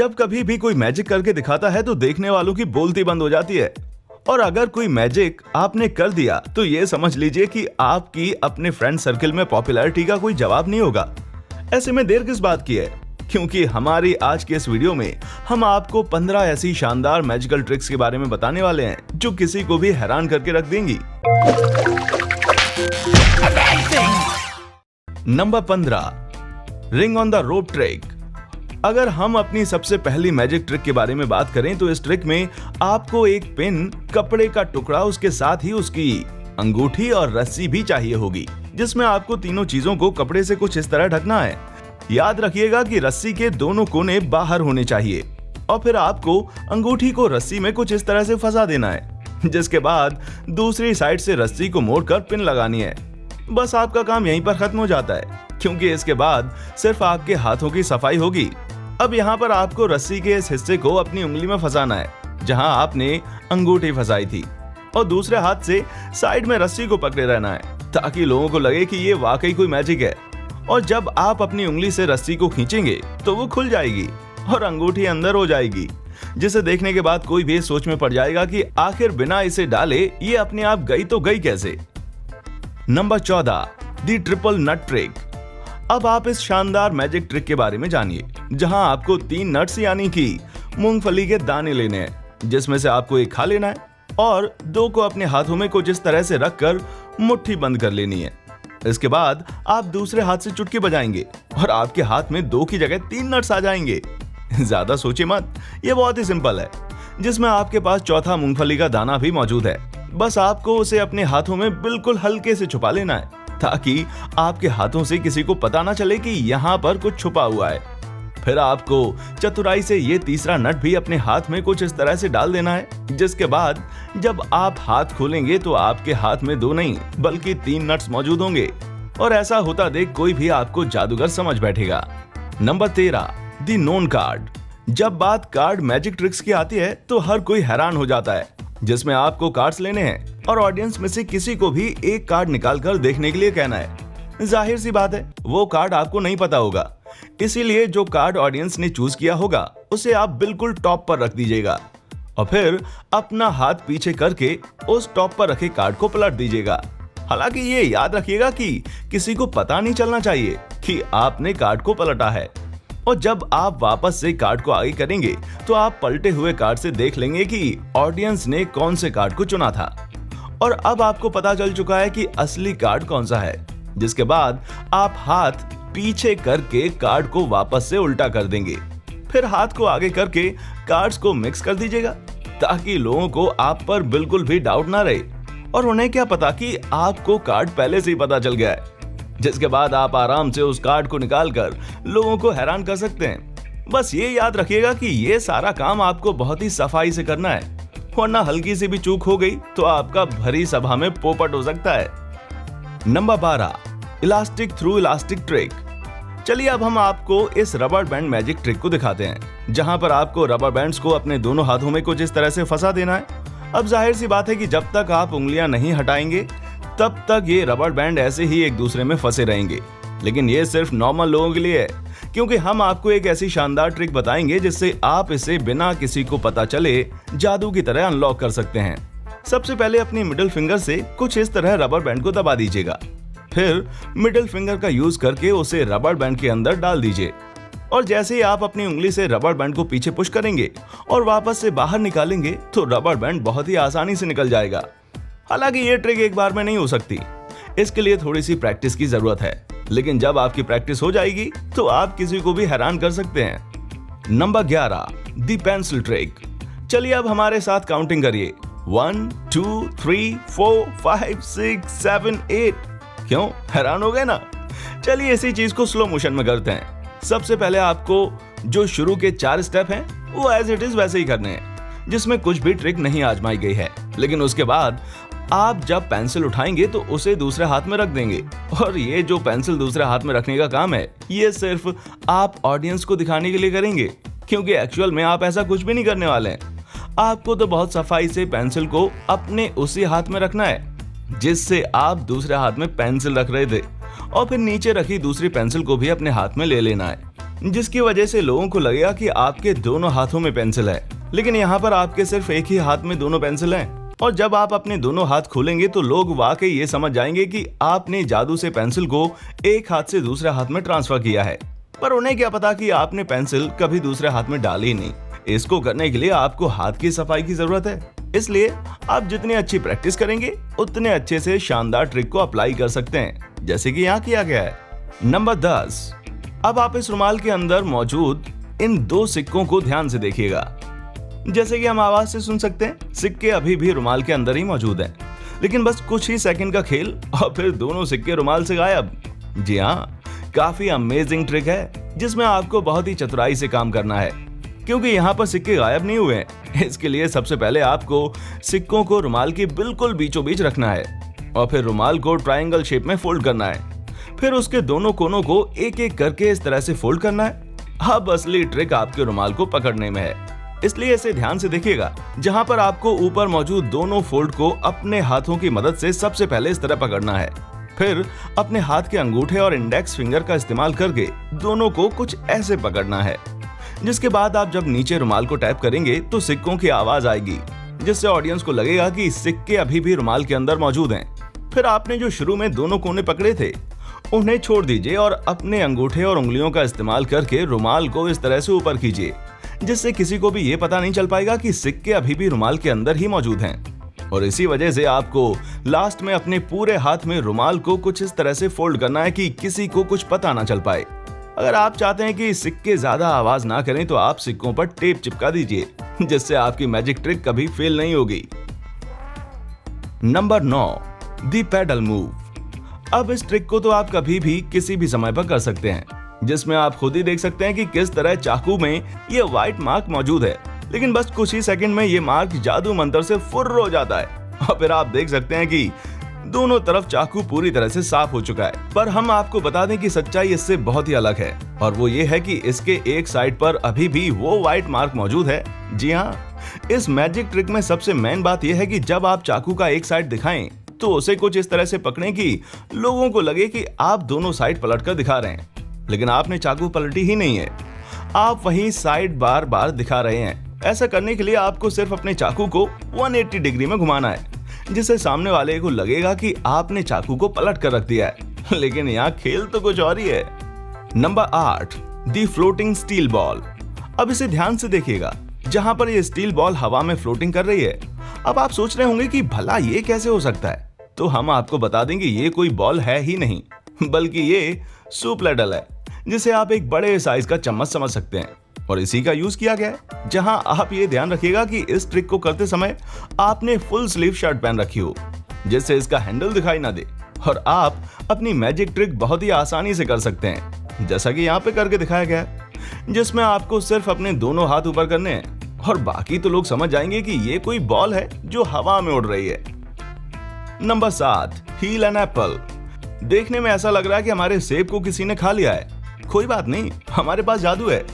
जब कभी भी कोई मैजिक करके दिखाता है तो देखने वालों की बोलती बंद हो जाती है। और अगर कोई मैजिक आपने कर दिया तो ये समझ लीजिए कि आपकी अपने फ्रेंड सर्कल में पॉपुलैरिटी का कोई जवाब नहीं होगा। ऐसे में देर किस बात की है, क्योंकि हमारी आज के इस वीडियो में हम आपको 15 ऐसी शानदार मैजिकल ट्रिक्स के बारे में बताने वाले हैं जो किसी को भी हैरान करके रख देंगी। Number 15, ring on the rope trick. अगर हम अपनी सबसे पहली मैजिक ट्रिक के बारे में बात करें तो इस ट्रिक में आपको एक पिन, कपड़े का टुकड़ा, उसके साथ ही उसकी अंगूठी और रस्सी भी चाहिए होगी, जिसमें आपको तीनों चीजों को कपड़े से कुछ इस तरह ढकना है। याद रखिएगा कि रस्सी के दोनों कोने बाहर होने चाहिए और फिर आपको अंगूठी को रस्सी में कुछ इस तरह से फंसा देना है, जिसके बाद दूसरी साइड से रस्सी को मोड़कर पिन लगानी है। बस आपका काम यहीं पर खत्म हो जाता है, क्योंकि इसके बाद सिर्फ आपके हाथों की सफाई होगी। अब यहाँ पर आपको रस्सी के इस हिस्से को अपनी उंगली में फंसाना है जहाँ आपने अंगूठी फंसाई थी, और दूसरे हाथ से साइड में रस्सी को पकड़े रहना है ताकि लोगों को लगे कि ये वाकई कोई मैजिक है। और जब आप अपनी उंगली से रस्सी को खींचेंगे तो वो खुल जाएगी और अंगूठी अंदर हो जाएगी, जिसे देखने के बाद कोई भी सोच में पड़ जाएगा कि आखिर बिना इसे डाले ये अपने आप गई तो गई कैसे। नंबर 14, दी ट्रिपल नट ट्रिक। अब आप इस शानदार मैजिक ट्रिक के बारे में जानिए, जहां आपको 3 नट्स यानी कि मूंगफली के दाने लेने हैं, जिसमें से आपको एक खा लेना है और 2 को अपने हाथों में कुछ इस तरह से रखकर मुट्ठी बंद कर लेनी है। इसके बाद आप दूसरे हाथ से चुटकी बजाएंगे और आपके हाथ में 2 की जगह 3 नट्स आ जाएंगे। ज्यादा सोचिए मत, ये बहुत ही सिंपल है, जिसमें आपके पास चौथा मूंगफली का दाना भी मौजूद है। बस आपको उसे अपने हाथों में बिल्कुल हल्के से छुपा लेना है ताकि आपके हाथों से किसी को पता ना चले कि यहाँ पर कुछ छुपा हुआ है। फिर आपको चतुराई से ये तीसरा नट भी अपने हाथ में कुछ इस तरह से डाल देना है, जिसके बाद जब आप हाथ खोलेंगे तो आपके हाथ में 2 नहीं बल्कि 3 नट्स मौजूद होंगे, और ऐसा होता देख कोई भी आपको जादूगर समझ बैठेगा। नंबर 13, दी नोन कार्ड। जब बात कार्ड मैजिक ट्रिक्स की आती है तो हर कोई हैरान हो जाता है, जिसमें आपको कार्ड्स लेने हैं और ऑडियंस में से किसी को भी एक कार्ड निकालकर देखने के लिए कहना है। जाहिर सी बात है, वो कार्ड आपको नहीं पता होगा, इसीलिए जो कार्ड ऑडियंस ने चूज किया होगा उसे आप बिल्कुल टॉप पर रख दीजिएगा और फिर अपना हाथ पीछे करके उस टॉप पर रखे कार्ड को पलट दीजिएगा। हालांकि ये याद रखिएगा कि किसी को पता नहीं चलना चाहिए कि आपने कार्ड को पलटा है। और जब आप वापस से कार्ड को आगे करेंगे तो आप पलटे हुए कार्ड से देख लेंगे कि ऑडियंस ने कौन से कार्ड को चुना था, और अब आपको पता चल चुका है कि असली कार्ड कौन सा है। जिसके बाद आप हाथ पीछे करके कार्ड को वापस से उल्टा कर देंगे, फिर हाथ को आगे करके कार्ड्स को मिक्स कर दीजिएगा ताकि लोगों को आप पर बिल्कुल भी डाउट ना रहे और उन्हें क्या पता कि आपको कार्ड पहले से ही पता चल गया है। जिसके बाद आप आराम से उस कार्ड को निकालकर लोगों को हैरान कर सकते हैं। बस ये याद रखिएगा कि ये सारा काम आपको बहुत ही सफाई से करना है, वरना हल्की सी भी चूक हो गई तो आपका भरी सभा में पोपट हो सकता है। Number 12, elastic through elastic trick. चलिए अब हम आपको इस रबर बैंड मैजिक ट्रिक को दिखाते हैं, जहां पर आपको रबर बैंड्स को अपने दोनों हाथों में कुछ इस तरह से फंसा देना है। अब जाहिर सी बात है कि जब तक आप उंगलियां नहीं हटाएंगे तब तक ये रबर बैंड ऐसे ही एक दूसरे में फंसे रहेंगे। लेकिन ये सिर्फ नॉर्मल लोगों के लिए है, क्योंकि हम आपको एक ऐसी शानदार ट्रिक बताएंगे जिससे आप इसे बिना किसी को पता चले जादू की तरह अनलॉक कर सकते हैं। सबसे पहले अपनी मिडिल फिंगर से कुछ इस तरह रबर बैंड को दबा दीजिएगा, फिर मिडिल फिंगर का यूज करके उसे रबर बैंड के अंदर डाल दीजिए, और जैसे ही आप अपनी उंगली से रबर बैंड को पीछे पुश करेंगे और वापस से बाहर निकालेंगे तो रबर बैंड बहुत ही आसानी से निकल जाएगा। हालांकि ये ट्रिक एक बार में नहीं हो सकती, इसके लिए थोड़ी सी प्रैक्टिस की जरूरत है, लेकिन जब आपकी प्रैक्टिस हो जाएगी तो आप किसी को भी हैरान कर सकते हैं। नंबर 11, दी पेंसिल ट्रिक। चलिए अब हमारे साथ काउंटिंग करिए, 1 2 3 4 5 6 7 8। क्यों हैरान हो गए ना? चलिए इसी चीज को स्लो मोशन में करते हैं। सबसे पहले आपको जो शुरू के 4 स्टेप हैं वो एज इट इज वैसे ही करने हैं, जिसमें कुछ भी ट्रिक नहीं आजमाई गई है। लेकिन उसके बाद आप जब पेंसिल उठाएंगे तो उसे दूसरे हाथ में रख देंगे, और ये जो पेंसिल दूसरे हाथ में रखने का काम है ये सिर्फ आप ऑडियंस को दिखाने के लिए करेंगे, क्योंकि एक्चुअल में आप ऐसा कुछ भी नहीं करने वाले हैं। आपको तो बहुत सफाई से पेंसिल को अपने उसी हाथ में रखना है जिससे आप दूसरे हाथ में पेंसिल रख रहे थे, और फिर नीचे रखी दूसरी पेंसिल को भी अपने हाथ में ले लेना है। जिसकी वजह से लोगों को लगेगा कि आपके दोनों हाथों में पेंसिल है, लेकिन यहाँ पर आपके सिर्फ एक ही हाथ में दोनों पेंसिल हैं। और जब आप अपने दोनों हाथ खोलेंगे तो लोग वाकई ये समझ जाएंगे कि आपने जादू से पेंसिल को एक हाथ से दूसरे हाथ में ट्रांसफर किया है। पर उन्हें क्या पता कि आपने पेंसिल कभी दूसरे हाथ में डाली नहीं। इसको करने के लिए आपको हाथ की सफाई की जरूरत है, इसलिए आप जितनी अच्छी प्रैक्टिस करेंगे उतने अच्छे से शानदार ट्रिक को अप्लाई कर सकते हैं, जैसे कि यहाँ किया गया है। नंबर 10। अब आप इस रुमाल के अंदर मौजूद इन 2 सिक्कों को ध्यान से देखिएगा। जैसे कि हम आवाज से सुन सकते हैं, सिक्के अभी भी रुमाल के अंदर ही मौजूद हैं, लेकिन बस कुछ ही सेकंड का खेल और फिर दोनों सिक्के रुमाल से गायब। जी हाँ, काफी अमेजिंग ट्रिक है जिसमें आपको बहुत ही चतुराई से काम करना है, क्योंकि यहाँ पर सिक्के गायब नहीं हुए हैं। इसके लिए सबसे पहले आपको सिक्कों को रुमाल के बिल्कुल बीचों बीच रखना है और फिर रुमाल को ट्रायंगल शेप में फोल्ड करना है। फिर उसके दोनों कोनों को एक एक करके इस तरह से फोल्ड करना है। अब असली ट्रिक आपके रुमाल को पकड़ने में है, इसलिए इसे ध्यान से देखिएगा। जहां पर आपको ऊपर मौजूद दोनों फोल्ड को अपने हाथों की मदद से सबसे पहले इस तरह पकड़ना है। फिर अपने हाथ के अंगूठे और इंडेक्स फिंगर का इस्तेमाल करके दोनों को कुछ ऐसे पकड़ना है, जिसके बाद आप जब नीचे रुमाल को टैप करेंगे तो सिक्कों की आवाज आएगी, जिससे ऑडियंस को लगेगा कि सिक्के अभी भी रुमाल के अंदर मौजूद हैं। फिर आपने जो शुरू में दोनों कोने पकड़े थे उन्हें छोड़ दीजिए और अपने अंगूठे और उंगलियों का इस्तेमाल करके रुमाल को इस तरह से ऊपर कीजिए, जिससे किसी को भी ये पता नहीं चल पाएगा कि सिक्के अभी भी रुमाल के अंदर ही मौजूद हैं। और इसी वजह से आपको लास्ट में अपने पूरे हाथ में रुमाल को कुछ इस तरह से फोल्ड करना है कि किसी को कुछ पता ना चल पाए। अगर आप चाहते हैं कि सिक्के ज्यादा आवाज ना करें तो आप सिक्कों पर टेप चिपका दीजिए, जिससे आपकी मैजिक ट्रिक कभी फेल नहीं होगी। नंबर 9। दी पेडल मूव। अब इस ट्रिक को तो आप कभी भी किसी भी समय पर कर सकते हैं, जिसमें आप खुद ही देख सकते हैं कि किस तरह चाकू में ये व्हाइट मार्क मौजूद है, लेकिन बस कुछ ही सेकंड में ये मार्क जादू मंत्र से फुर्र हो जाता है और फिर आप देख सकते हैं कि दोनों तरफ चाकू पूरी तरह से साफ हो चुका है। पर हम आपको बता दें कि सच्चाई इससे बहुत ही अलग है, और वो ये है कि इसके एक साइड पर अभी भी वो व्हाइट मार्क मौजूद है। जी हाँ, इस मैजिक ट्रिक में सबसे मेन बात यह है कि जब आप चाकू का एक साइड दिखाएं तो उसे कुछ इस तरह से पकड़ें कि लोगों को लगे कि आप दोनों साइड पलट कर दिखा रहे हैं, लेकिन आपने चाकू पलटी ही नहीं है, आप वही साइड बार बार दिखा रहे हैं। ऐसा करने के लिए आपको सिर्फ अपने चाकू को 180 डिग्री में घुमाना है, जिससे सामने वाले को लगेगा कि आपने चाकू को पलट कर रख दिया है, लेकिन यहाँ खेल तो कुछ और ही है। नंबर 8। दी फ्लोटिंग स्टील बॉल। अब इसे ध्यान से देखिएगा, जहां पर ये स्टील बॉल हवा में फ्लोटिंग कर रही है। अब आप सोच रहे होंगे कि भला ये कैसे हो सकता है, तो हम आपको बता देंगे ये कोई बॉल है ही नहीं, बल्कि ये सूप लैडल है, जिसे आप एक बड़े साइज का चम्मच समझ सकते हैं, और इसी का यूज किया गया है। जहां आप ये ध्यान रखिएगा कि इस ट्रिक को करते समय आपने फुल स्लीव शर्ट पहन रखी हो, जिससे इसका हैंडल दिखाई ना दे, और आप अपनी मैजिक ट्रिक बहुत ही आसानी से कर सकते हैं, जैसा कि यहाँ पे करके दिखाया गया है, जिसमें आपको सिर्फ अपने दोनों हाथ ऊपर करने हैं और बाकी तो लोग समझ जाएंगे कि ये कोई बॉल है जो हवा में उड़ रही है। नंबर 7। Heal an apple. देखने में ऐसा लग रहा है कि हमारे सेब को किसी ने खा लिया है। कोई बात नहीं, हमारे पास जादू है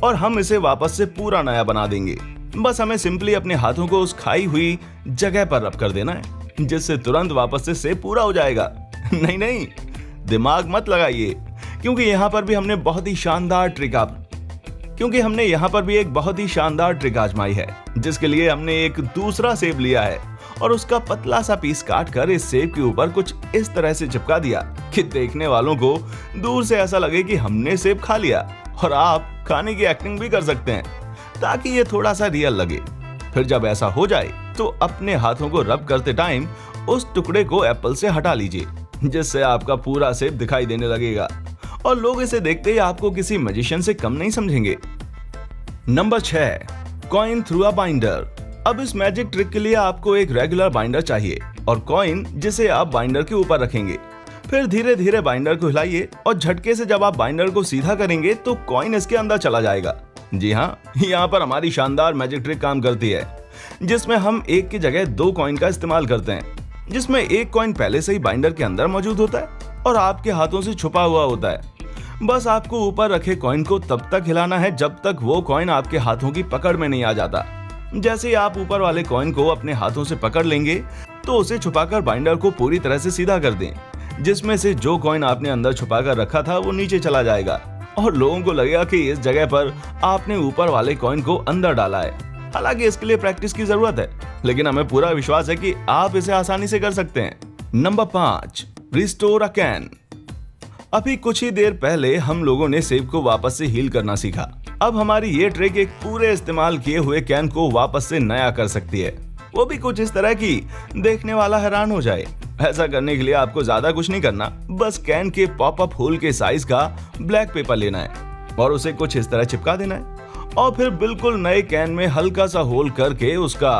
और हम इसे वापस से पूरा नया बना देंगे। बस हमें सिंपली अपने हाथों को उस खाई हुई जगह पर रब कर देना है, जिससे तुरंत वापस से सेब पूरा हो जाएगा। नहीं, दिमाग मत लगाइए, क्योंकि यहाँ पर भी हमने बहुत ही शानदार ट्रिक आजमाई है, जिसके लिए हमने एक दूसरा सेब लिया है और उसका पतला सा पीस काट कर इस सेब के ऊपर कुछ इस तरह से चिपका दिया कि देखने वालों को दूर से ऐसा लगे कि हमने सेब खा लिया, और आप खाने की एक्टिंग भी कर सकते हैं ताकि ये थोड़ा सा रियल लगे। फिर जब ऐसा हो जाए तो अपने हाथों को रब करते टाइम उस टुकड़े को एप्पल से हटा लीजिए, जिससे आपका पूरा सेब दिखाई देने लगेगा और लोग इसे देखते ही आपको किसी मैजिशियन से कम नहीं समझेंगे। Number 6। Coin through a binder. अब इस मैजिक ट्रिक के लिए आपको एक रेगुलर बाइंडर चाहिए और कॉइन, जिसे आप बाइंडर के ऊपर रखेंगे। फिर धीरे धीरे बाइंडर को हिलाइए और झटके से जब आप बाइंडर को सीधा करेंगे तो कॉइन इसके अंदर चला जाएगा। जी हाँ, यहाँ पर हमारी शानदार मैजिक ट्रिक काम करती है, जिसमें हम एक की जगह 2 कॉइन का इस्तेमाल करते हैं, जिसमें एक कॉइन पहले से ही बाइंडर के अंदर मौजूद होता है और आपके हाथों से छुपा हुआ होता है। बस आपको ऊपर रखे कॉइन को तब तक हिलाना है जब तक वो कॉइन आपके हाथों की पकड़ में नहीं आ जाता। जैसे ही आप ऊपर वाले कॉइन को अपने हाथों से पकड़ लेंगे तो उसे छुपाकर बाइंडर को पूरी तरह से सीधा कर दें, जिसमें से जो कॉइन आपने अंदर छुपाकर रखा था वो नीचे चला जाएगा और लोगों को लगेगा कि इस जगह पर आपने ऊपर वाले कॉइन को अंदर डाला है। हालांकि इसके लिए प्रैक्टिस की जरूरत है, लेकिन हमें पूरा विश्वास है कि आप इसे आसानी से कर सकते हैं। Number 5, restore a can. अभी कुछ ही देर पहले हम लोगों ने सेब को वापस से हील करना सीखा। अब हमारी ये ट्रिक एक पूरे इस्तेमाल किए हुए कैन को वापस से नया कर सकती है, वो भी कुछ इस तरह की देखने वाला हैरान हो जाए। ऐसा करने के लिए आपको ज्यादा कुछ नहीं करना, बस कैन के पॉपअप होल के साइज का ब्लैक पेपर लेना है और उसे कुछ इस तरह चिपका देना है और फिर बिल्कुल नए कैन में हल्का सा होल करके उसका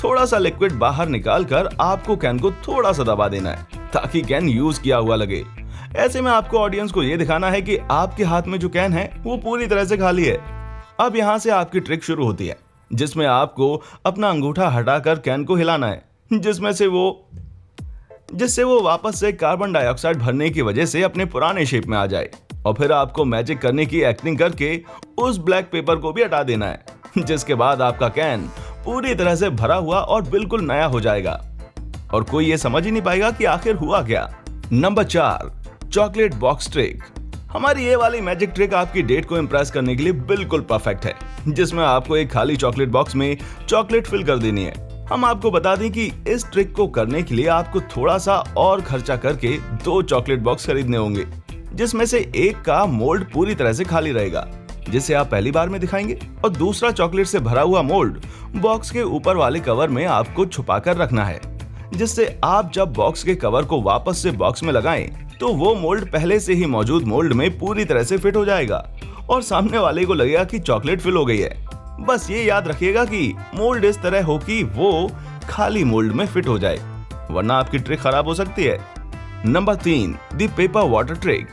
थोड़ा सा लिक्विड बाहर निकाल कर आपको कैन को थोड़ा सा दबा देना है ताकि कैन यूज किया हुआ लगे। ऐसे में आपको ऑडियंस को यह दिखाना है कि आपके हाथ में जो कैन है वो पूरी तरह से खाली है। अब यहाँ से आपकी ट्रिक शुरू होती है, जिसमें आपको अपना अंगूठा हटाकर कैन को हिलाना है, जिससे वो वापस से कार्बन डाइऑक्साइड भरने की वजह से अपने पुराने शेप में आ जाए। और फिर आपको मैजिक करने की एक्टिंग करके उस ब्लैक पेपर को भी हटा देना है, जिसके बाद आपका कैन पूरी तरह से भरा हुआ और बिल्कुल नया हो जाएगा और कोई ये समझ ही नहीं पाएगा कि आखिर हुआ क्या। Number 4, chocolate box trick. हमारी ये वाली मैजिक ट्रिक आपकी डेट को इम्प्रेस करने के लिए बिल्कुल परफेक्ट है, जिसमें आपको एक खाली चॉकलेट बॉक्स में चॉकलेट फिल कर देनी है। हम आपको बता दें कि इस ट्रिक को करने के लिए आपको थोड़ा सा और खर्चा करके 2 चॉकलेट बॉक्स खरीदने होंगे, जिसमें से एक का मोल्ड पूरी तरह से खाली रहेगा, जिसे आप पहली बार में दिखाएंगे, और दूसरा चॉकलेट से भरा हुआ मोल्ड बॉक्स के ऊपर वाले कवर में आपको छुपा कर रखना है, जिससे आप जब बॉक्स के कवर को वापस से बॉक्स में लगाएं तो वो मोल्ड पहले से ही मौजूद मोल्ड में पूरी तरह से फिट हो जाएगा और सामने वाले को लगेगा कि चॉकलेट फिल हो गई है। बस ये याद रखिएगा कि मोल्ड इस तरह हो कि वो खाली मोल्ड में फिट हो जाए, वरना आपकी ट्रिक खराब हो सकती है। Number 3, the paper water trick.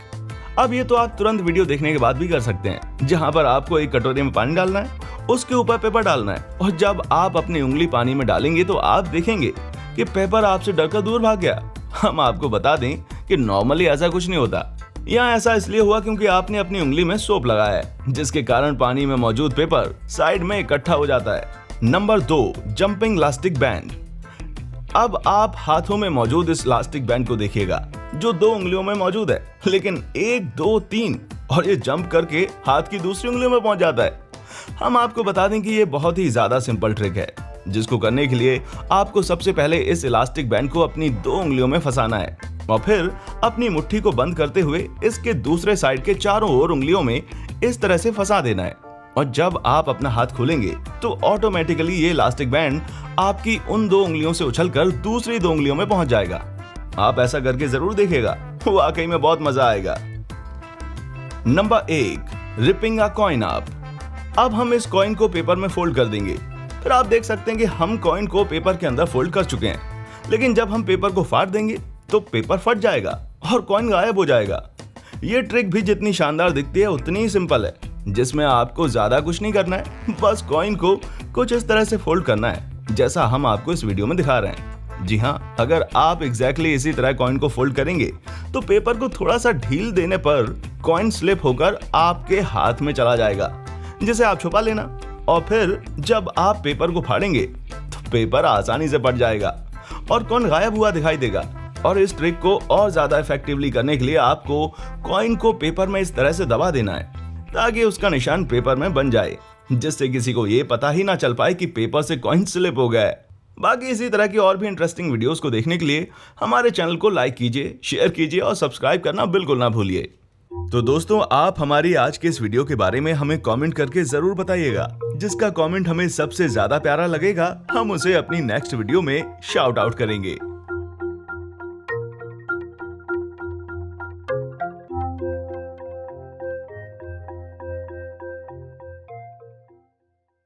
अब ये तो आप तुरंत वीडियो देखने के बाद भी कर सकते हैं, जहां पर आपको एक कटोरे में पानी डालना है, उसके ऊपर पेपर डालना है और जब आप अपनी उंगली पानी में डालेंगे तो आप देखेंगे कि पेपर आपसे डरकर दूर भाग गया। हम आपको बता दें कि नॉर्मली ऐसा कुछ नहीं होता। यहाँ ऐसा इसलिए हुआ क्योंकि आपने अपनी उंगली में सोप लगाया है, जिसके कारण पानी में मौजूद पेपर साइड में इकट्ठा हो जाता है। Number 2, jumping elastic band. अब आप हाथों में मौजूद इस इलास्टिक बैंड को देखिएगा, जो 2 उंगलियों में मौजूद है, लेकिन 1, 2, 3 और ये जंप करके हाथ की दूसरी उंगलियों में पहुंच जाता है। हम आपको बता दें कि ये बहुत ही ज्यादा सिंपल ट्रिक है, जिसको करने के लिए आपको सबसे पहले इस इलास्टिक बैंड को अपनी 2 उंगलियों में फंसाना है और फिर अपनी मुट्ठी को बंद करते हुए इसके दूसरे साइड के चारों ओर उंगलियों में इस तरह से फंसा देना है। और जब आप अपना हाथ खोलेंगे तो ऑटोमेटिकली ये इलास्टिक बैंड आपकी उन 2 उंगलियों से उछलकर दूसरी 2 उंगलियों में पहुंच जाएगा। आप ऐसा करके जरूर देखिएगा, वाकई में बहुत मजा आएगा। नंबर 1, रिपिंग अ कॉइन अप। अब हम इस कॉइन को पेपर में फोल्ड कर देंगे। फिर आप देख सकते हैं कि हम कॉइन को पेपर के अंदर फोल्ड कर चुके हैं, लेकिन जब हम पेपर को फाड़ देंगे तो पेपर फट जाएगा और कॉइन गायब हो जाएगा। ये ट्रिक भी जितनी शानदार दिखती है उतनी ही सिंपल है, जिसमें आपको ज्यादा कुछ नहीं करना है, बस कॉइन को कुछ इस तरह से फोल्ड करना है जैसा हम आपको इस वीडियो में दिखा रहे हैं। जी हाँ, अगर आप एग्जैक्टली इसी तरह कॉइन को फोल्ड करेंगे तो पेपर को थोड़ा सा ढील देने पर कॉइन स्लिप होकर आपके हाथ में चला जाएगा, जिसे आप छुपा लेना और फिर जब आप पेपर को फाड़ेंगे तो पेपर आसानी से फट जाएगा और कॉइन गायब हुआ दिखाई देगा। और इस ट्रिक को और ज्यादा इफेक्टिवली करने के लिए आपको कॉइन को पेपर में इस तरह से दबा देना है ताकि उसका निशान पेपर में बन जाए, जिससे किसी को ये पता ही ना चल पाए कि पेपर से कॉइन स्लिप हो गया है। बाकी इसी तरह की और भी इंटरेस्टिंग वीडियोस को देखने के लिए हमारे चैनल को लाइक कीजिए, शेयर कीजिए और सब्सक्राइब करना बिल्कुल ना भूलिए। तो दोस्तों, आप हमारी आज के इस वीडियो के बारे में हमें कमेंट करके जरूर बताइएगा। जिसका कमेंट हमें सबसे ज्यादा प्यारा लगेगा हम उसे अपनी नेक्स्ट वीडियो में शाउट आउट करेंगे।